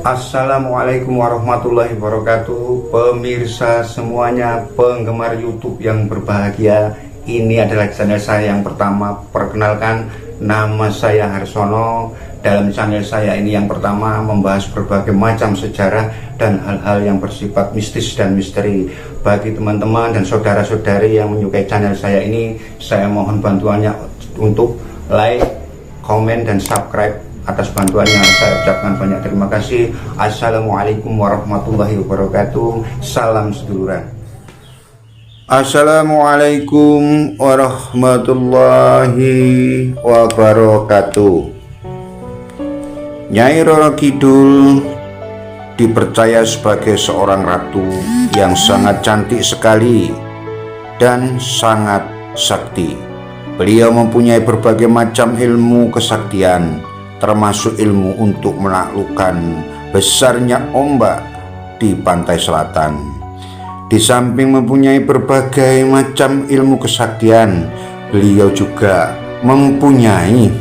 Assalamualaikum warahmatullahi wabarakatuh. Pemirsa semuanya, penggemar YouTube yang berbahagia, ini adalah channel saya yang pertama. Perkenalkan, nama saya Harsono. Dalam channel saya ini yang pertama membahas berbagai macam sejarah dan hal-hal yang bersifat mistis dan misteri. Bagi teman-teman dan saudara-saudari yang menyukai channel saya ini, saya mohon bantuannya untuk like, komen, dan subscribe. Atas bantuannya saya ucapkan banyak terima kasih. Assalamualaikum warahmatullahi wabarakatuh. Salam seduluran. Assalamualaikum warahmatullahi wabarakatuh. Nyai Roro Kidul dipercaya sebagai seorang ratu yang sangat cantik sekali dan sangat sakti. Beliau mempunyai berbagai macam ilmu kesaktian, termasuk ilmu untuk menaklukkan besarnya ombak di pantai selatan. Di samping mempunyai berbagai macam ilmu kesaktian, beliau juga mempunyai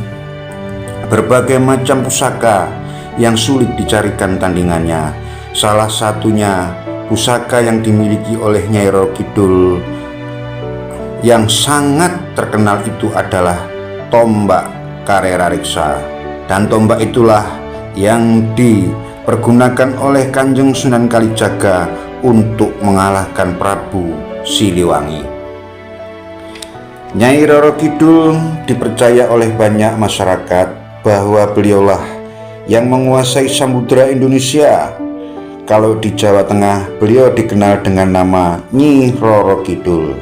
berbagai macam pusaka yang sulit dicarikan tandingannya. Salah satunya pusaka yang dimiliki oleh Nyai Roro Kidul yang sangat terkenal itu adalah tombak Karerariksa. Dan tombak itulah yang dipergunakan oleh Kanjeng Sunan Kalijaga untuk mengalahkan Prabu Siliwangi. Nyai Roro Kidul dipercaya oleh banyak masyarakat bahwa beliaulah yang menguasai samudera Indonesia. Kalau di Jawa Tengah, beliau dikenal dengan nama Nyi Roro Kidul.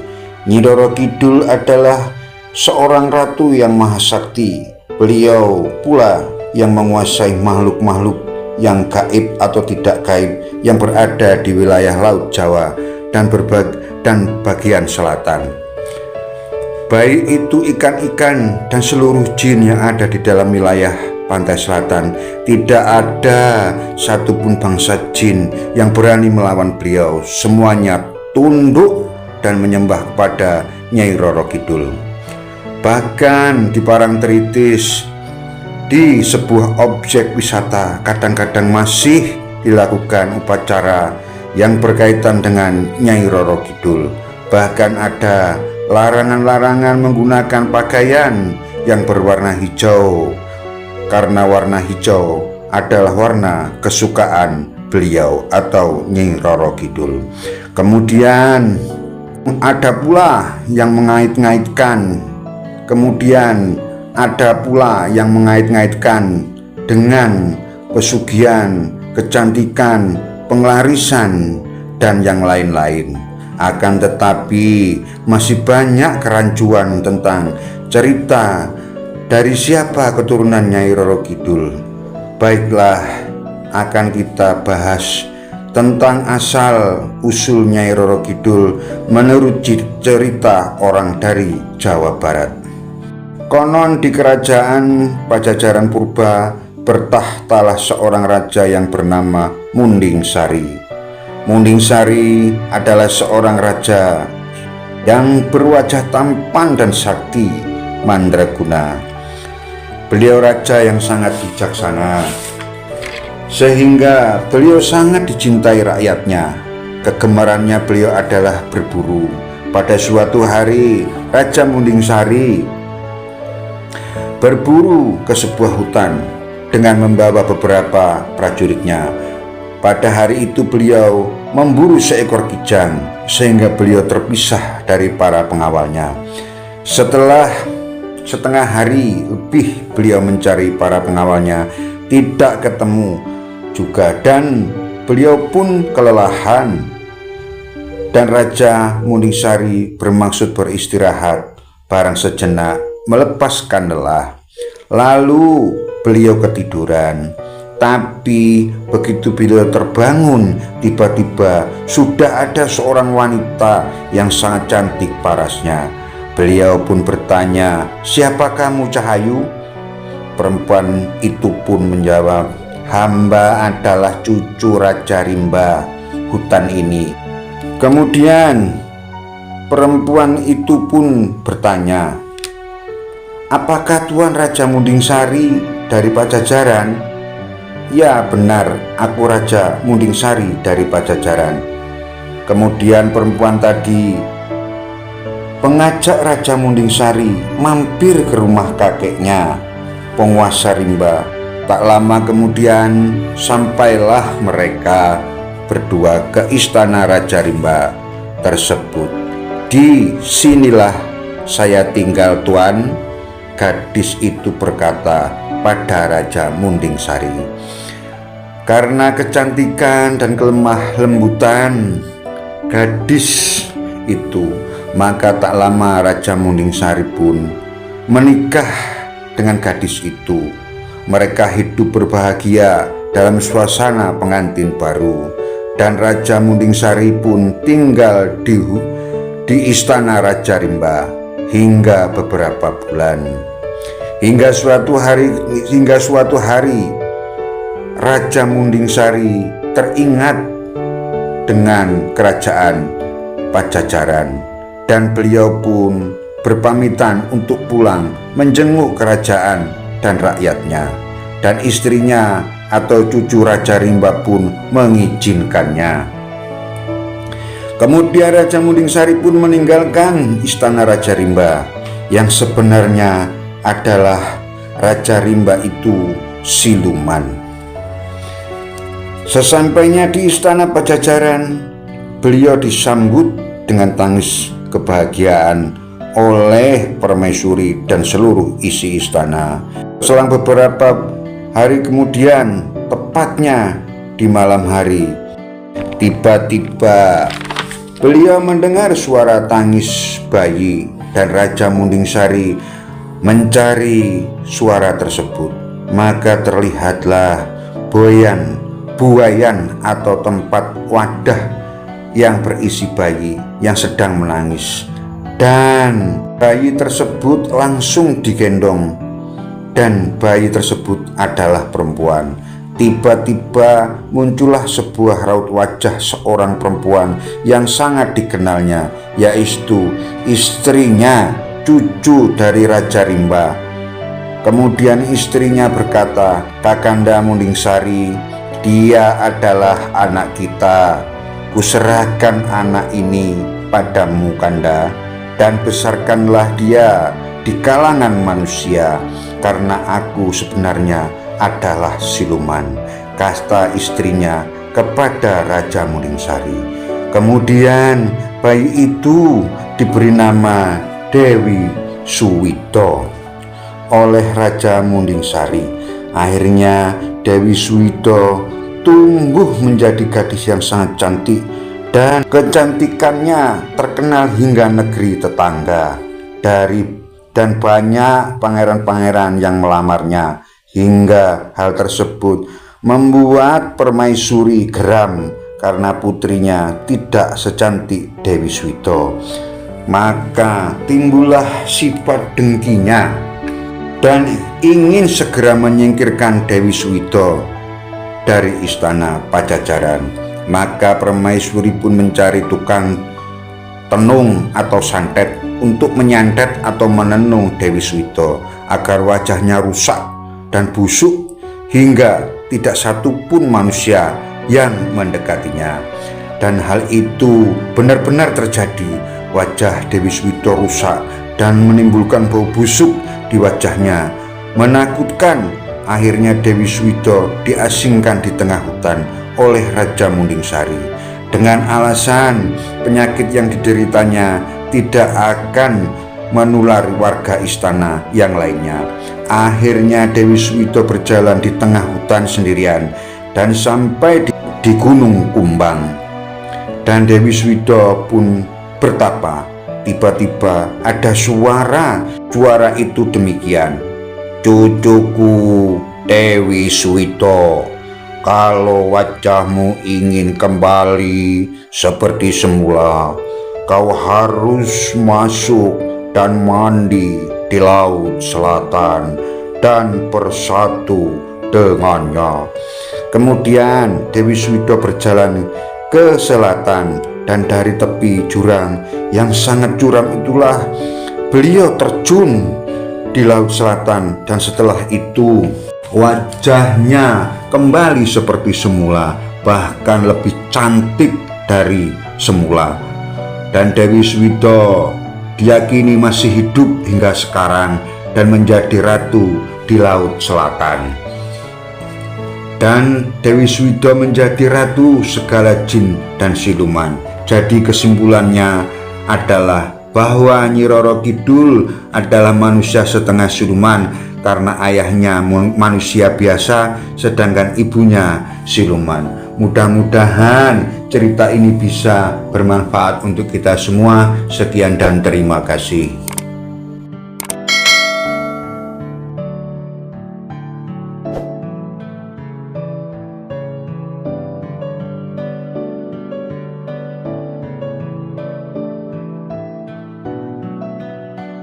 Nyi Roro Kidul adalah seorang ratu yang maha sakti. Beliau pula yang menguasai makhluk-makhluk yang gaib atau tidak gaib yang berada di wilayah Laut Jawa dan bagian selatan. Baik itu ikan-ikan dan seluruh jin yang ada di dalam wilayah pantai selatan. Tidak ada satupun bangsa jin yang berani melawan beliau. Semuanya tunduk dan menyembah kepada Nyai Roro Kidul. Bahkan di Parangtritis, di sebuah objek wisata, kadang-kadang masih dilakukan upacara yang berkaitan dengan Nyai Roro Kidul. Bahkan ada larangan-larangan menggunakan pakaian yang berwarna hijau, karena warna hijau adalah warna kesukaan beliau atau Nyai Roro Kidul. Kemudian ada pula yang mengait-ngaitkan dengan pesugihan, kecantikan, penglarisan, dan yang lain-lain. Akan tetapi masih banyak kerancuan tentang cerita dari siapa keturunan Nyai Roro Kidul. Baiklah, akan kita bahas tentang asal usul Nyai Roro Kidul menurut cerita orang dari Jawa Barat. Konon di kerajaan Pajajaran purba bertahtalah seorang raja yang bernama Munding Sari. Munding Sari adalah seorang raja yang berwajah tampan dan sakti mandraguna. Beliau raja yang sangat bijaksana, sehingga beliau sangat dicintai rakyatnya. Kegemarannya beliau adalah berburu. Pada suatu hari, Raja Munding Sari berburu ke sebuah hutan dengan membawa beberapa prajuritnya. Pada hari itu beliau memburu seekor kijang, sehingga beliau terpisah dari para pengawalnya. Setelah setengah hari lebih beliau mencari para pengawalnya, tidak ketemu juga, dan beliau pun kelelahan. Dan Raja Munding Sari bermaksud beristirahat barang sejenak, melepaskan lelah. Lalu beliau ketiduran. Tapi begitu beliau terbangun, tiba-tiba sudah ada seorang wanita yang sangat cantik parasnya. Beliau pun bertanya, "Siapa kamu, Cahayu?" Perempuan itu pun menjawab, "Hamba adalah cucu Raja Rimba hutan ini." Kemudian perempuan itu pun bertanya, "Apakah Tuan Raja Munding Sari dari Pajajaran?" "Ya benar, aku Raja Mundingsari dari Pajajaran." Kemudian perempuan tadi mengajak Raja Mundingsari mampir ke rumah kakeknya, penguasa Rimba. Tak lama kemudian sampailah mereka berdua ke istana Raja Rimba tersebut. "Di sinilah saya tinggal, Tuan," gadis itu berkata pada Raja Mundingsari. Karena kecantikan dan kelemah lembutan gadis itu, maka tak lama Raja Mundingsari pun menikah dengan gadis itu. Mereka hidup berbahagia dalam suasana pengantin baru, dan Raja Mundingsari pun tinggal di istana Raja Rimba hingga beberapa bulan. Hingga suatu hari Raja Mundingsari teringat dengan kerajaan Pajajaran, dan beliau pun berpamitan untuk pulang menjenguk kerajaan dan rakyatnya, dan istrinya atau cucu Raja Rimba pun mengizinkannya. Kemudian Raja Mundingsari pun meninggalkan istana Raja Rimba, yang sebenarnya adalah Raja Rimba itu siluman. Sesampainya di istana Pajajaran, beliau disambut dengan tangis kebahagiaan oleh permaisuri dan seluruh isi istana. Selang beberapa hari kemudian, tepatnya di malam hari, tiba-tiba beliau mendengar suara tangis bayi, dan Raja Mundingsari mencari suara tersebut. Maka terlihatlah buayan atau tempat wadah yang berisi bayi yang sedang menangis, dan bayi tersebut langsung digendong, dan bayi tersebut adalah perempuan. Tiba-tiba muncullah sebuah raut wajah seorang perempuan yang sangat dikenalnya, yaitu istrinya, cucu dari Raja Rimba. Kemudian istrinya berkata, "Kakanda Mundingsari, dia adalah anak kita. Kuserahkan anak ini padamu, Kanda, dan besarkanlah dia di kalangan manusia, karena aku sebenarnya adalah siluman," kata istrinya kepada Raja Mundingsari. Kemudian bayi itu diberi nama Dewi Suwito oleh Raja Mundingsari. Akhirnya Dewi Suwito tumbuh menjadi gadis yang sangat cantik, dan kecantikannya terkenal hingga negeri tetangga, dan banyak pangeran-pangeran yang melamarnya, hingga hal tersebut membuat permaisuri geram karena putrinya tidak secantik Dewi Suwito. Maka timbullah sifat dengkinya dan ingin segera menyingkirkan Dewi Suwito dari istana Pajajaran. Maka permaisuri pun mencari tukang tenung atau santet untuk menyantet atau menenung Dewi Suwito agar wajahnya rusak dan busuk hingga tidak satu pun manusia yang mendekatinya. Dan hal itu benar-benar terjadi. Wajah Dewi Suwito rusak dan menimbulkan bau busuk di wajahnya, menakutkan. Akhirnya Dewi Suwito diasingkan di tengah hutan oleh Raja Mundingsari dengan alasan penyakit yang dideritanya tidak akan menulari warga istana yang lainnya. Akhirnya Dewi Suwito berjalan di tengah hutan sendirian dan sampai di Gunung Kumbang. Dan Dewi Suwito pun bertapa. Tiba-tiba ada suara itu demikian, "Cucuku Dewi Suwito, kalau wajahmu ingin kembali seperti semula, kau harus masuk dan mandi di Laut Selatan dan bersatu dengannya." Kemudian Dewi Suwito berjalan ke selatan, dan dari tepi jurang yang sangat curam itulah beliau terjun di Laut Selatan. Dan setelah itu wajahnya kembali seperti semula, bahkan lebih cantik dari semula. Dan Dewi Swida diyakini masih hidup hingga sekarang dan menjadi ratu di Laut Selatan. Dan Dewi Swida menjadi ratu segala jin dan siluman. Jadi kesimpulannya adalah bahwa Nyi Roro Kidul adalah manusia setengah siluman karena ayahnya manusia biasa sedangkan ibunya siluman. Mudah-mudahan cerita ini bisa bermanfaat untuk kita semua. Sekian dan terima kasih.